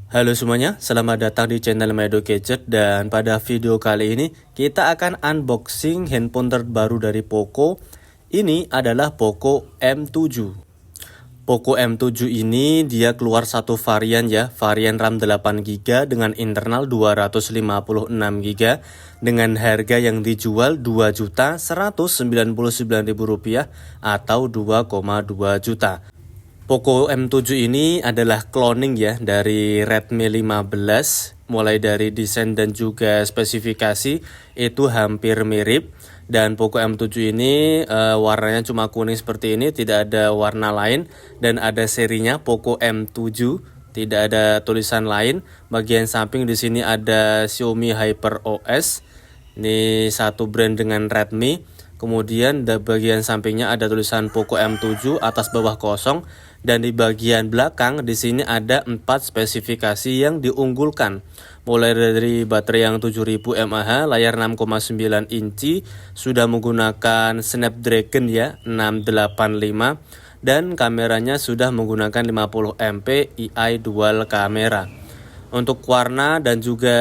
Halo semuanya, selamat datang di channel Medo Gadget dan pada video kali ini kita akan unboxing handphone terbaru dari Poco. Ini adalah Poco M7. Poco M7 ini dia keluar satu varian ya, varian RAM 8GB dengan internal 256GB dengan harga yang dijual Rp2.199.000 atau 2,2 juta. Poco M7 ini adalah cloning ya dari Redmi 15, mulai dari desain dan juga spesifikasi itu hampir mirip. Dan Poco M7 ini warnanya cuma kuning seperti ini, tidak ada warna lain, dan ada serinya Poco M7, tidak ada tulisan lain. Bagian samping di sini ada Xiaomi HyperOS. Ini satu brand dengan Redmi. Kemudian di bagian sampingnya ada tulisan Poco M7 atas bawah kosong, dan di bagian belakang di sini ada 4 spesifikasi yang diunggulkan. Mulai dari baterai yang 7000 mAh, layar 6,9 inci, sudah menggunakan Snapdragon ya 685, dan kameranya sudah menggunakan 50 MP AI dual kamera. Untuk warna dan juga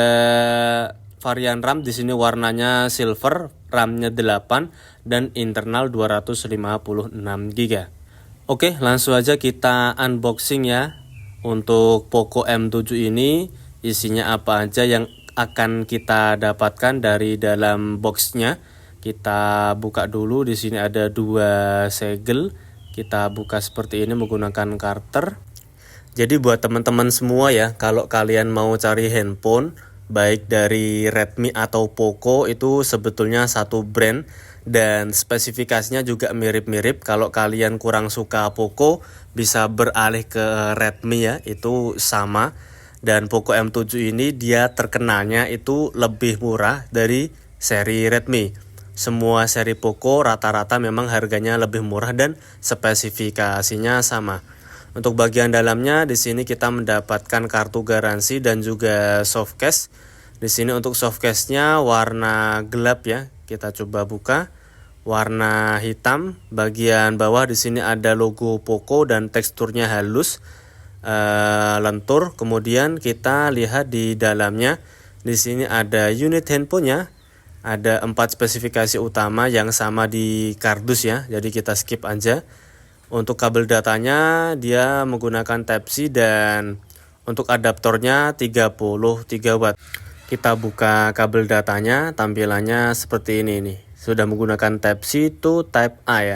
varian RAM di sini warnanya silver, RAM-nya 8 dan internal 256GB. Oke, langsung aja kita unboxing ya. Untuk Poco M7 ini isinya apa aja yang akan kita dapatkan dari dalam boxnya. Kita buka dulu. Di sini ada 2 segel. Kita buka seperti ini menggunakan karter. Jadi buat teman-teman semua ya, kalau kalian mau cari handphone baik dari Redmi atau Poco, itu sebetulnya satu brand dan spesifikasinya juga mirip-mirip. Kalau kalian kurang suka Poco, bisa beralih ke Redmi ya, itu sama. Dan Poco M7 ini dia terkenalnya itu lebih murah dari seri Redmi. Semua seri Poco rata-rata memang harganya lebih murah dan spesifikasinya sama. Untuk bagian dalamnya di sini kita mendapatkan kartu garansi dan juga softcase. Di sini untuk softcase-nya warna gelap ya. Kita coba buka. Warna hitam. Bagian bawah di sini ada logo Poco dan teksturnya halus, lentur. Kemudian kita lihat di dalamnya. Di sini ada unit handphonenya. Ada 4 spesifikasi utama yang sama di kardus ya. Jadi kita skip aja. Untuk kabel datanya dia menggunakan Type-C dan untuk adaptornya 33 watt. Kita buka kabel datanya, tampilannya seperti ini nih. Sudah menggunakan Type-C to Type-A ya.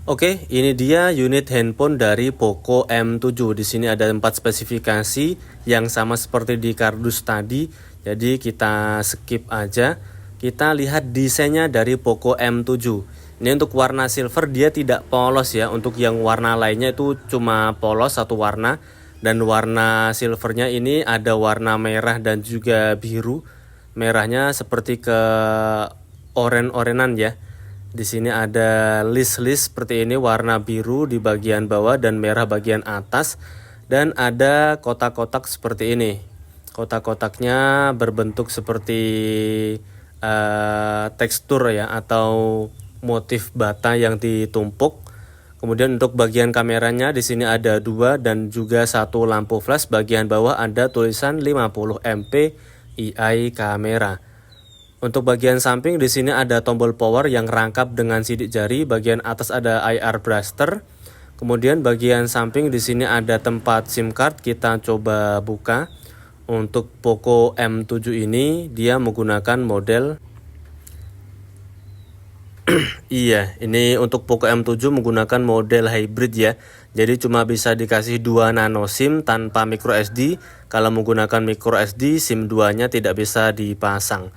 Oke, ini dia unit handphone dari Poco M7. Di sini ada 4 spesifikasi yang sama seperti di kardus tadi. Jadi kita skip aja. Kita lihat desainnya dari Poco M7. Ini untuk warna silver dia tidak polos ya. Untuk yang warna lainnya itu cuma polos satu warna. Dan warna silvernya ini ada warna merah dan juga biru. Merahnya seperti ke oren-orenan ya. Di sini ada list-list seperti ini, warna biru di bagian bawah dan merah bagian atas. Dan ada kotak-kotak seperti ini. Kotak-kotaknya berbentuk seperti tekstur ya, atau motif bata yang ditumpuk. Kemudian untuk bagian kameranya di sini ada 2 dan juga satu lampu flash. Bagian bawah ada tulisan 50 MP AI kamera. Untuk bagian samping di sini ada tombol power yang rangkap dengan sidik jari. Bagian atas ada IR blaster. Kemudian bagian samping di sini ada tempat SIM card. Kita coba buka. Untuk Poco M7 ini dia menggunakan model iya, ini untuk Poco M7 menggunakan model hybrid ya. Jadi cuma bisa dikasih 2 nano SIM tanpa micro SD. Kalau menggunakan micro SD, SIM 2-nya tidak bisa dipasang.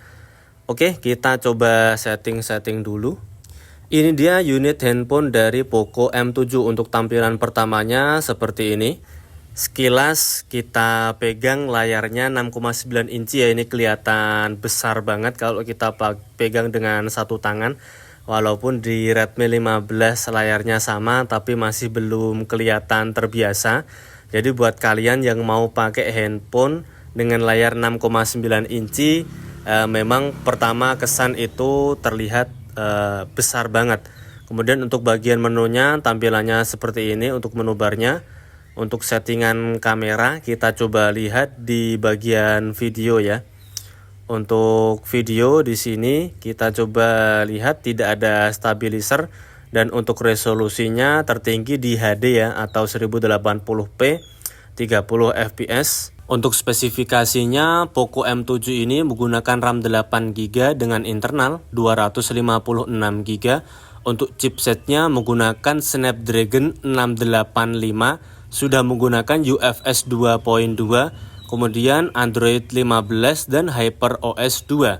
Oke, kita coba setting dulu. Ini dia unit handphone dari Poco M7. Untuk tampilan pertamanya seperti ini. Sekilas kita pegang layarnya 6,9 inci ya. Ini kelihatan besar banget kalau kita pegang dengan satu tangan. Walaupun di Redmi 15 layarnya sama, tapi masih belum kelihatan terbiasa. Jadi buat kalian yang mau pakai handphone dengan layar 6,9 inci, memang pertama kesan itu terlihat besar banget. Kemudian untuk bagian menunya tampilannya seperti ini untuk menu barnya. Untuk settingan kamera kita coba lihat di bagian video ya. Untuk video di sini kita coba lihat tidak ada stabilizer dan untuk resolusinya tertinggi di HD ya atau 1080p 30 fps. Untuk spesifikasinya Poco M7 ini menggunakan RAM 8GB dengan internal 256GB. Untuk chipsetnya menggunakan Snapdragon 685, sudah menggunakan UFS 2.2, kemudian Android 15 dan HyperOS 2.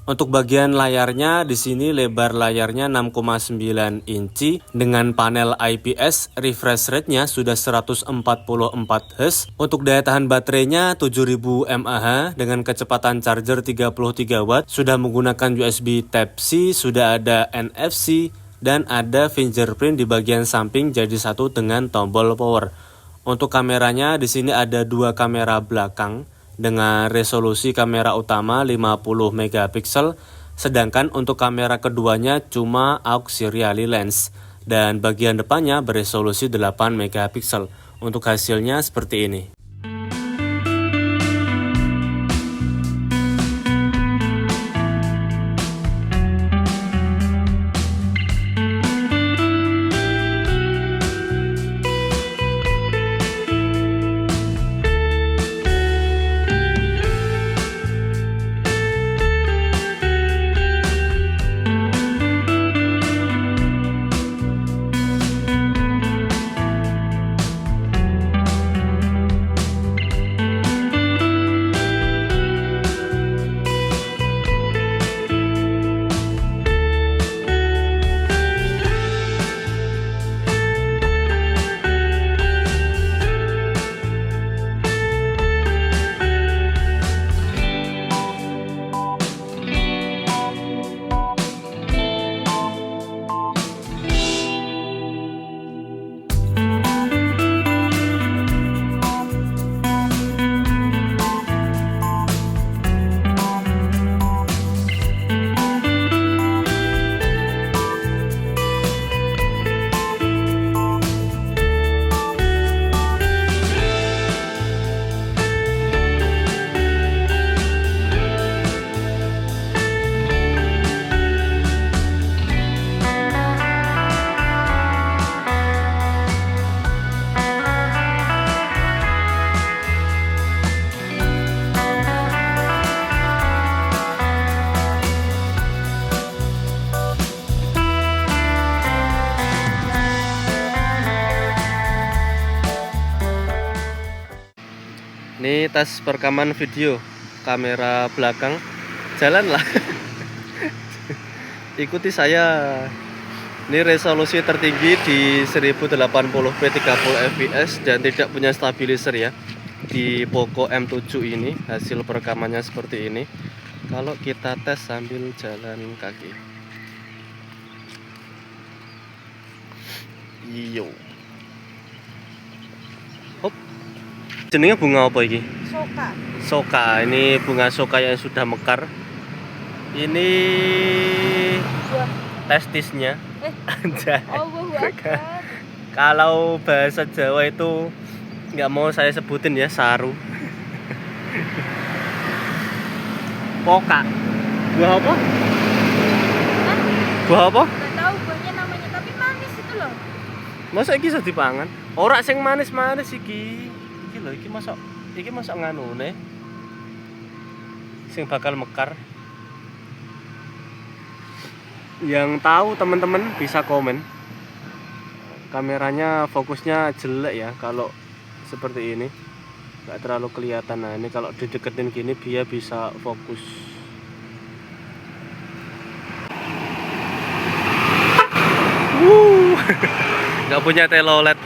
Untuk bagian layarnya di sini lebar layarnya 6,9 inci dengan panel IPS, refresh rate-nya sudah 144 Hz. Untuk daya tahan baterainya 7000 mAh dengan kecepatan charger 33 Watt, sudah menggunakan USB Type-C, sudah ada NFC dan ada fingerprint di bagian samping jadi satu dengan tombol power. Untuk kameranya di sini ada dua kamera belakang dengan resolusi kamera utama 50 megapiksel, sedangkan untuk kamera keduanya cuma auxiliary lens dan bagian depannya beresolusi 8 megapiksel. Untuk hasilnya seperti ini. Ini tes perekaman video kamera belakang, jalanlah. Ikuti saya. Ini resolusi tertinggi di 1080p 30 fps dan tidak punya stabilizer ya. Di Poco M7 ini hasil perekamannya seperti ini. Kalau kita tes sambil jalan kaki. Iyo. Hop. Jenenge bunga apa iki? Soka. Soka. Ini bunga soka yang sudah mekar. Ini Buah. testisnya. Anjay. Allahu Akbar. Kalau bahasa Jawa itu nggak mau saya sebutin ya, saru. Poka. Buah apa? Hah? Buah apa? Nggak tahu buahnya namanya, tapi manis itu loh. Masa iki iso dipangan? Ora sing manis-manis iki. Iki lho, iki masuk nganune. Sing bakal mekar. Yang tahu teman-teman bisa komen. Kameranya fokusnya jelek ya kalau seperti ini. Nggak terlalu kelihatan. Nah, ini kalau dideketin gini dia bisa fokus. Nggak punya telolet.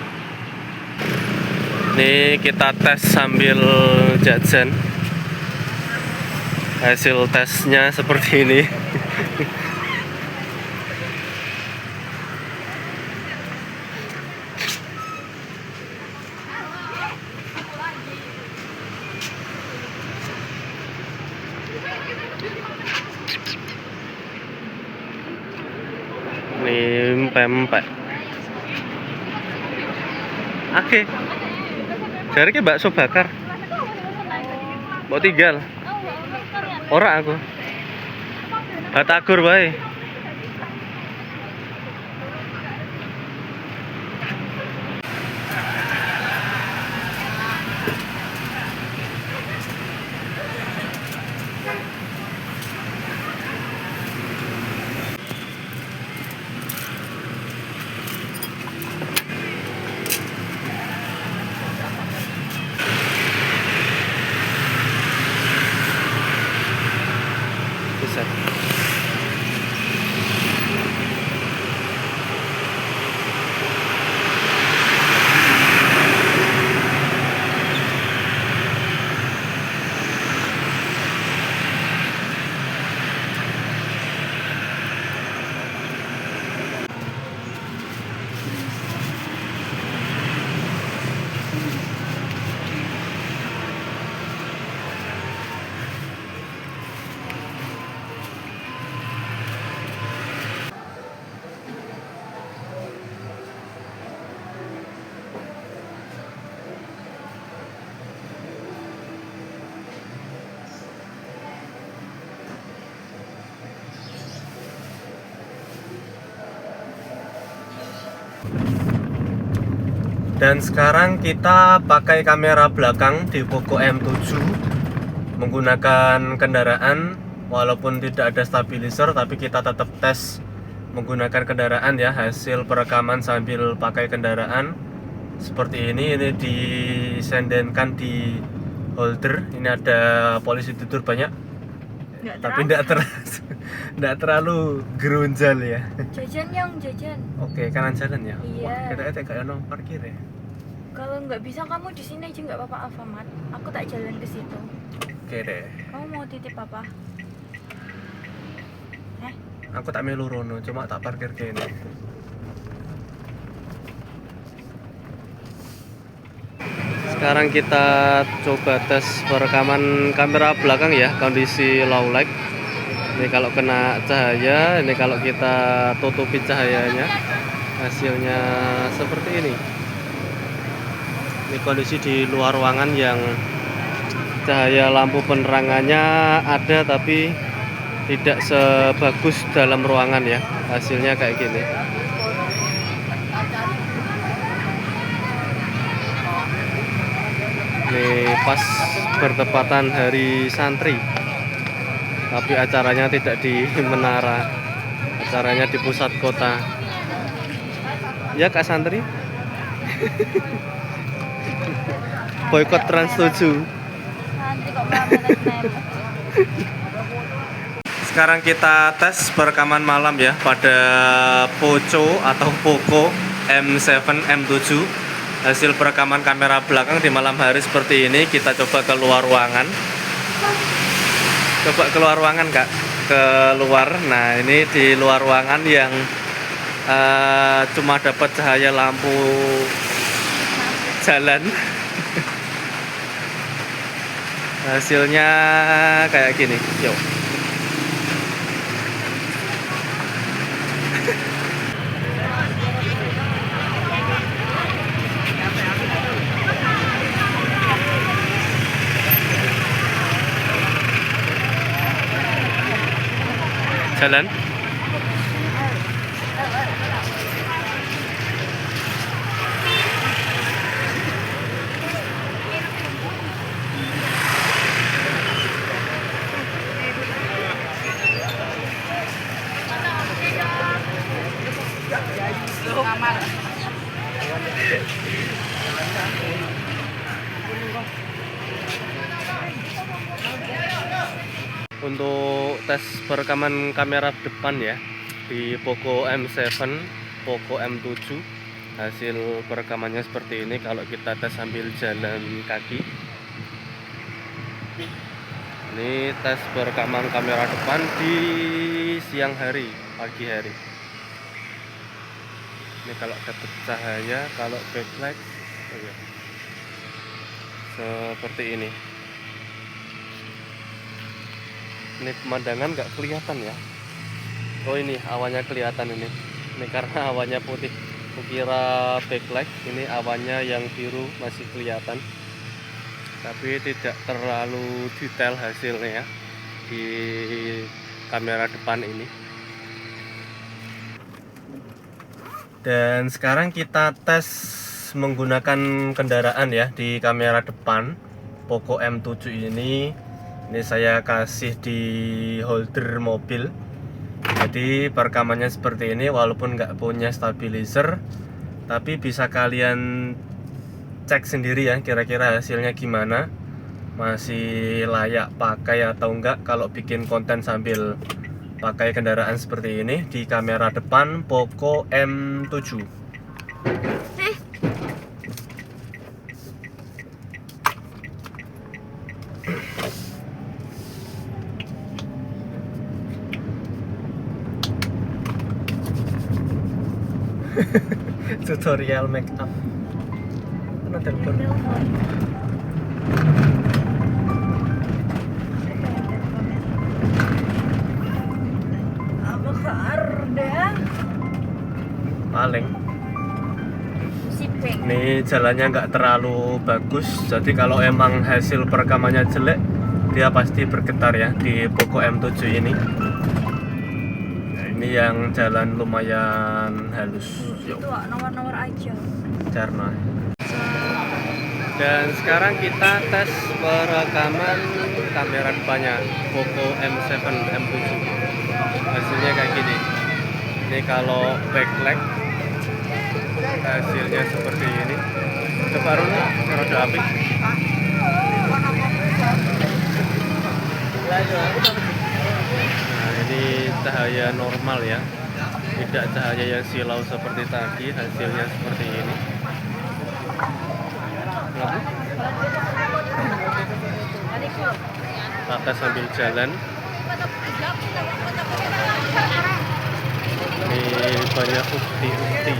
Nih kita tes sambil jajan. Hasil tesnya seperti ini. Ini pempek. Oke. Jare ki bakso bakar. Mau tinggal. Ora aku. Batagor wae. Buset. Dan sekarang kita pakai kamera belakang di Poco M7 menggunakan kendaraan, walaupun tidak ada stabilizer tapi kita tetap tes menggunakan kendaraan ya, hasil perekaman sambil pakai kendaraan seperti ini disendenkan di holder. Ini ada polisi tidur banyak, tapi tidak terlalu gerunjal ya. Jajan yang jajan. Oke, kanan jalan ya. Iya. Kita kayak no parkir ya. Kalau nggak bisa kamu di sini aja nggak apa-apa, Alfamart. Aku tak jalan ke situ. Oke deh. Kamu mau titip apa? Aku tak melu rono, cuma tak parkir kene. Sekarang kita coba tes perekaman kamera belakang ya, kondisi low light. Ini kalau kena cahaya, ini kalau kita tutupi cahayanya, hasilnya seperti ini. Ini kondisi di luar ruangan yang cahaya lampu penerangannya ada tapi tidak sebagus dalam ruangan ya. Hasilnya kayak gini. Ini pas bertepatan hari santri, tapi acaranya tidak di menara, acaranya di pusat kota. Ya Kak Santri. Boykot Trans 7. Nanti kok malah nempel. Sekarang kita tes perekaman malam ya pada Poco atau Poco M7 M7. Hasil perekaman kamera belakang di malam hari seperti ini. Kita coba keluar ruangan. Coba keluar ruangan Kak, keluar. Nah ini di luar ruangan yang cuma dapat cahaya lampu jalan. Hasilnya kayak gini. Yuk. Jalan. Untuk tes perekaman kamera depan ya di Poco M7, Poco M7, hasil perekamannya seperti ini. Kalau kita tes sambil jalan kaki, ini tes perekaman kamera depan di siang hari, pagi hari. Ini kalau dapat cahaya, kalau backlight seperti ini. Ini pemandangan nggak kelihatan ya. Oh ini awannya kelihatan ini. Ini karena awannya putih. Kukira backlight, ini awannya yang biru masih kelihatan. tapi tidak terlalu detail hasilnya ya di kamera depan ini. Dan sekarang kita tes menggunakan kendaraan ya di kamera depan Poco M7 ini. Ini saya kasih di holder mobil. Jadi perekamannya seperti ini, walaupun nggak punya stabilizer, tapi bisa kalian cek sendiri ya kira-kira hasilnya gimana, masih layak pakai atau enggak kalau bikin konten sambil pakai kendaraan seperti ini di kamera depan Poco M7. Tutorial make up. Mana telepon? Paling ini jalannya nggak terlalu bagus, jadi kalau emang hasil perekamannya jelek dia pasti bergetar ya di Poco M7 ini. Nah, ini yang jalan lumayan halus. Itu nomor-nomor aja. Carna. Dan sekarang kita tes perekaman kamera depannya Poco M7 M7. Hasilnya kayak gini. Ini kalau backlight hasilnya seperti ini. Coba Runa, roda api. Nah, ini cahaya normal ya, tidak cahaya yang silau seperti tadi. Hasilnya seperti ini. Kita sambil jalan. Ini banyak ukti-ukti.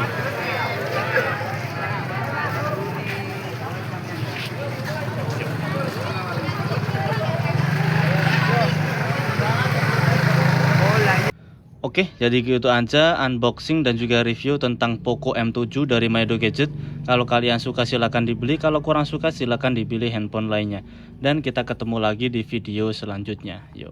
Oke, jadi gitu aja unboxing dan juga review tentang Poco M7 dari Maido Gadget. Kalau kalian suka silahkan dibeli, kalau kurang suka silahkan dibeli handphone lainnya. Dan kita ketemu lagi di video selanjutnya. Yuk.